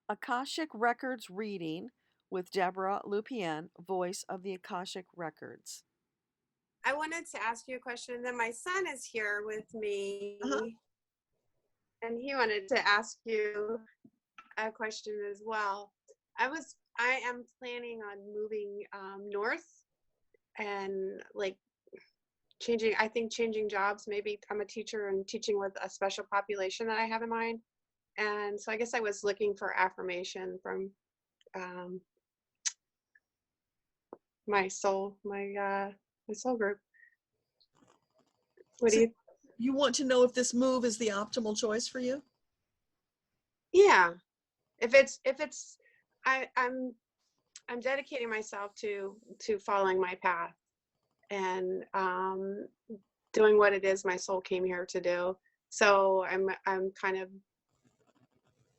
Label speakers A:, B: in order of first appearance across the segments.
A: Akashic Records reading with Deborah Lupien, voice of the Akashic Records.
B: I wanted to ask you a question, and then my son is here with
A: Uh-huh.
B: me, and he wanted to ask you a question as well. I am planning on moving north and like changing jobs. Maybe I'm a teacher and teaching with a special population that I have in mind. And so I guess I was looking for affirmation from um, my soul group. What do
A: So
B: you?
A: you want to know if this move is the optimal choice for you?
B: Yeah, if it's I'm dedicating myself to following my path and doing what it is my soul came here to do. So I'm kind of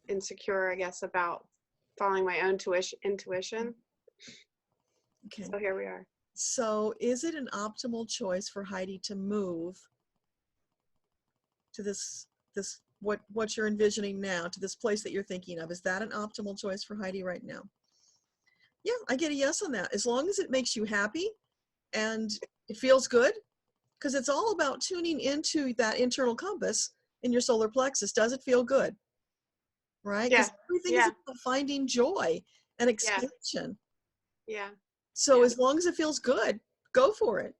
B: insecure, I guess, about following my own intuition.
A: Okay.
B: So here we are.
A: So is it an optimal choice for Heidi to move to this what you're envisioning now, to this place that you're thinking of? Is that an optimal choice for Heidi right now? Yeah, I get a yes on that. As long as it makes you happy and it feels good, because it's all about tuning into that internal compass in your solar plexus. Does it feel good? Right?
B: Yeah,
A: Because everything is
B: yeah,
A: about finding joy and
B: yeah,
A: expansion.
B: yeah,
A: So
B: yeah.
A: as long as it feels good, go for it.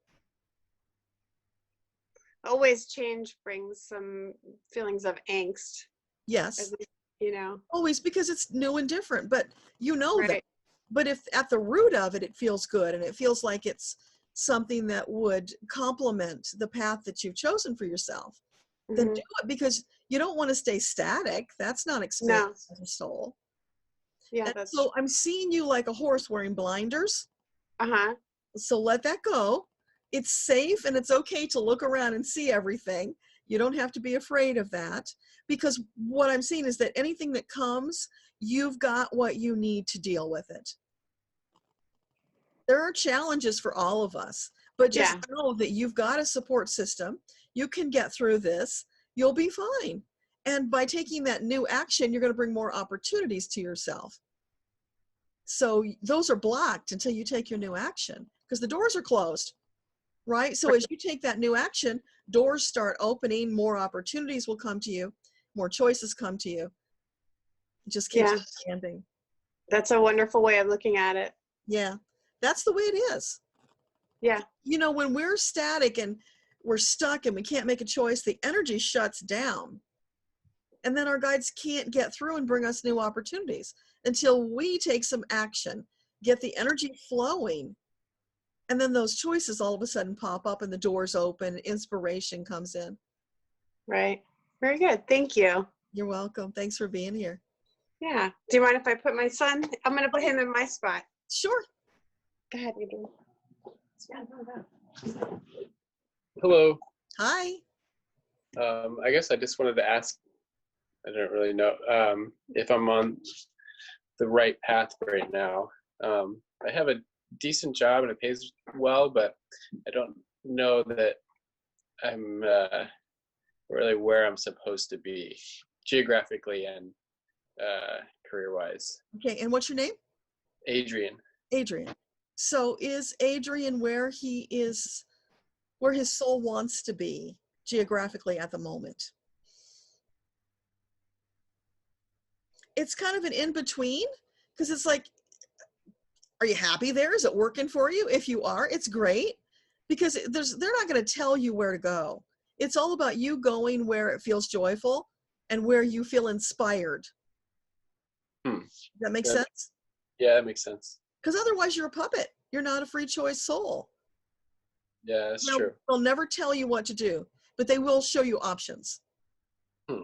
B: Always change brings some feelings of angst, as
A: Yes,
B: you know.
A: always, because it's new and different, but you know that.
B: Right.
A: But if at the root of it, it feels good and it feels like it's something that would complement the path that you've chosen for yourself, then
B: Hmm.
A: do it, because you don't want to stay static. That's not expanding
B: No.
A: as a soul.
B: Yeah,
A: And
B: that's.
A: so I'm seeing you like a horse wearing blinders.
B: Uh-huh.
A: So let that go. It's safe and it's okay to look around and see everything. You don't have to be afraid of that, because what I'm seeing is that anything that comes, you've got what you need to deal with it. There are challenges for all of us, but just
B: Yeah.
A: know that you've got a support system. You can get through this. You'll be fine. And by taking that new action, you're going to bring more opportunities to yourself. So those are blocked until you take your new action, because the doors are closed, right? So as you take that new action, doors start opening, more opportunities will come to you, more choices come to you. It just keeps
B: Yeah.
A: expanding.
B: That's a wonderful way of looking at it.
A: Yeah, that's the way it is.
B: Yeah.
A: You know, when we're static and we're stuck and we can't make a choice, the energy shuts down. And then our guides can't get through and bring us new opportunities until we take some action, get the energy flowing. And then those choices all of a sudden pop up and the doors open, inspiration comes in.
B: Right. Very good. Thank you.
A: You're welcome. Thanks for being here.
B: Yeah. Do you mind if I put my son? I'm going to put him in my spot.
A: Sure.
B: Go ahead, Adrian.
C: Hello.
A: Hi.
C: I guess I just wanted to ask, I don't really know if I'm on the right path right now. I have a decent job and it pays well, but I don't know that I'm really where I'm supposed to be geographically and career-wise.
A: Okay. And what's your name?
C: Adrian.
A: Adrian. So is Adrian where he is, where his soul wants to be geographically at the moment? It's kind of an in-between, because it's like, are you happy there? Is it working for you? If you are, it's great, because they're not going to tell you where to go. It's all about you going where it feels joyful and where you feel inspired.
C: Hmm.
A: Does that make
C: Yeah,
A: sense?
C: yeah, that makes sense.
A: Because otherwise you're a puppet. You're not a free choice soul.
C: Yeah, that's
A: Now,
C: true.
A: they'll never tell you what to do, but they will show you options.
C: Hmm.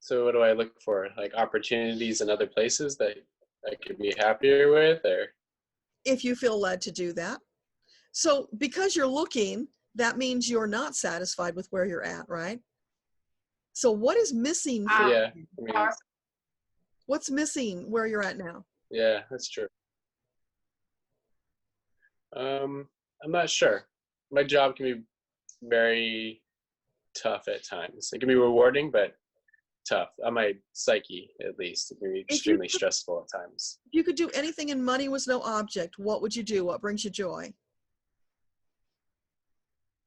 C: So what do I look for? Like opportunities in other places that I could be happier with, or?
A: If you feel led to do that. So because you're looking, that means you're not satisfied with where you're at, right? So what is missing for
C: Yeah,
A: you?
C: I mean,
A: What's missing where you're at now?
C: yeah, that's true. I'm not sure. My job can be very tough at times. It can be rewarding, but tough on my psyche, at least. It can be extremely stressful at times.
A: If you could do anything and money was no object, what would you do? What brings you joy?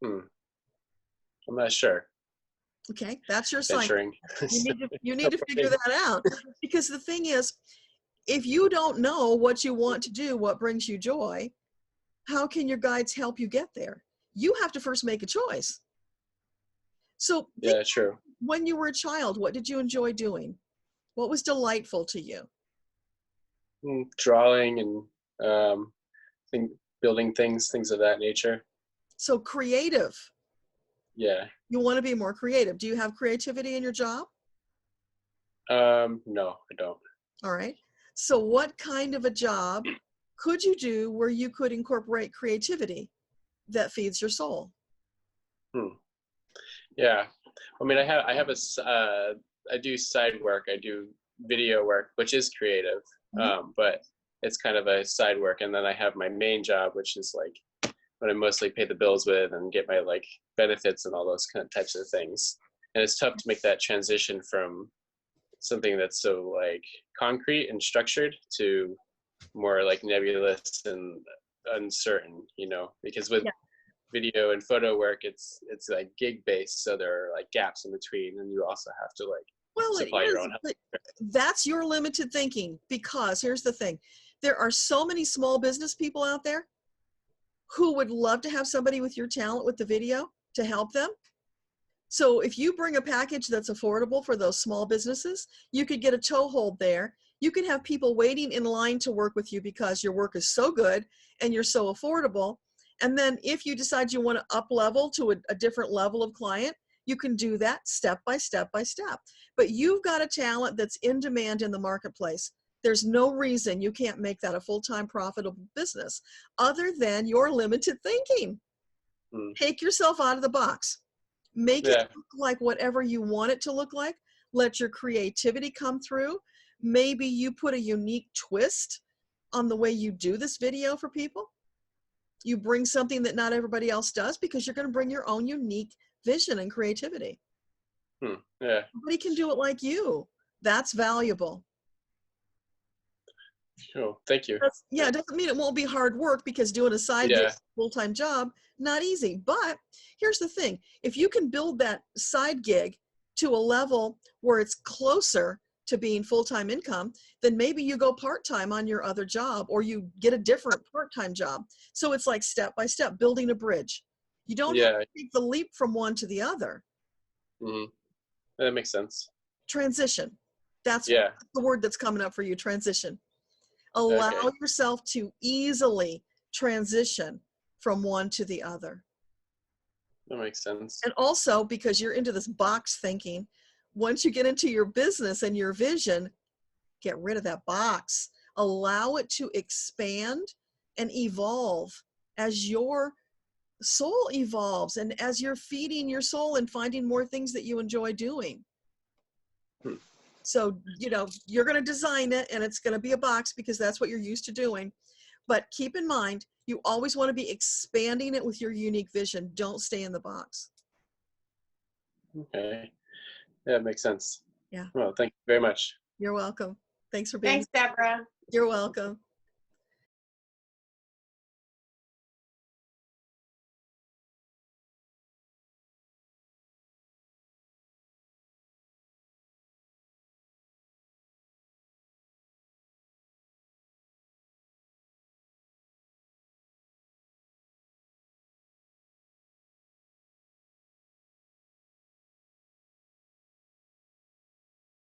C: I'm not sure.
A: Okay, that's your sign.
C: Venturing.
A: You need to figure that out, because the thing is, if you don't know what you want to do, what brings you joy, how can your guides help you get there? You have to first make a choice. So
C: Yeah, true.
A: when you were a child, what did you enjoy doing? What was delightful to you?
C: Drawing and building things of that nature.
A: So creative.
C: Yeah.
A: You want to be more creative. Do you have creativity in your job?
C: No, I don't.
A: All right. So what kind of a job could you do where you could incorporate creativity that feeds your soul?
C: Yeah. I mean, I do side work. I do video work, which is creative, but it's kind of a side work. And then I have my main job, which is like what I mostly pay the bills with and get my like benefits and all those kind of types of things. And it's tough to make that transition from something that's so like concrete and structured to more like nebulous and uncertain, because with video and photo work, it's like gig based, so there are like gaps in between, and you also have to like supply your own help.
A: That's your limited thinking, because here's the thing: there are so many small business people out there who would love to have somebody with your talent with the video to help them. So if you bring a package that's affordable for those small businesses, you could get a toehold there. You can have people waiting in line to work with you because your work is so good and you're so affordable. And then if you decide you want to up level to a different level of client, you can do that step by step by step. But you've got a talent that's in demand in the marketplace. There's no reason you can't make that a full-time profitable business other than your limited thinking. Take yourself out of the box. Make it look like whatever you want it to look like. Let your creativity come through. Maybe you put a unique twist on the way you do this video for people. You bring something that not everybody else does, because you're going to bring your own unique vision and creativity.
C: Yeah.
A: Nobody can do it like you. That's valuable.
C: Cool. Thank you.
A: It doesn't mean it won't be hard work, because doing a side gig, full-time job, not easy. But here's the thing: if you can build that side gig to a level where it's closer to being full-time income, then maybe you go part-time on your other job, or you get a different part-time job. So it's like step by step, building a bridge. You don't have to take the leap from one to the other.
C: That makes sense.
A: Transition. That's the word that's coming up for you: transition. Allow yourself to easily transition from one to the other.
C: That makes sense.
A: And also, because you're into this box thinking, once you get into your business and your vision, get rid of that box. Allow it to expand and evolve as your soul evolves, and as you're feeding your soul and finding more things that you enjoy doing. So, you're going to design it, and it's going to be a box because that's what you're used to doing. But keep in mind, you always want to be expanding it with your unique vision. Don't stay in the box.
C: Okay. Yeah, it makes sense.
A: Yeah.
C: Well, thank you very much.
A: You're welcome. Thanks for being.
B: Thanks, Deborah.
A: You're welcome.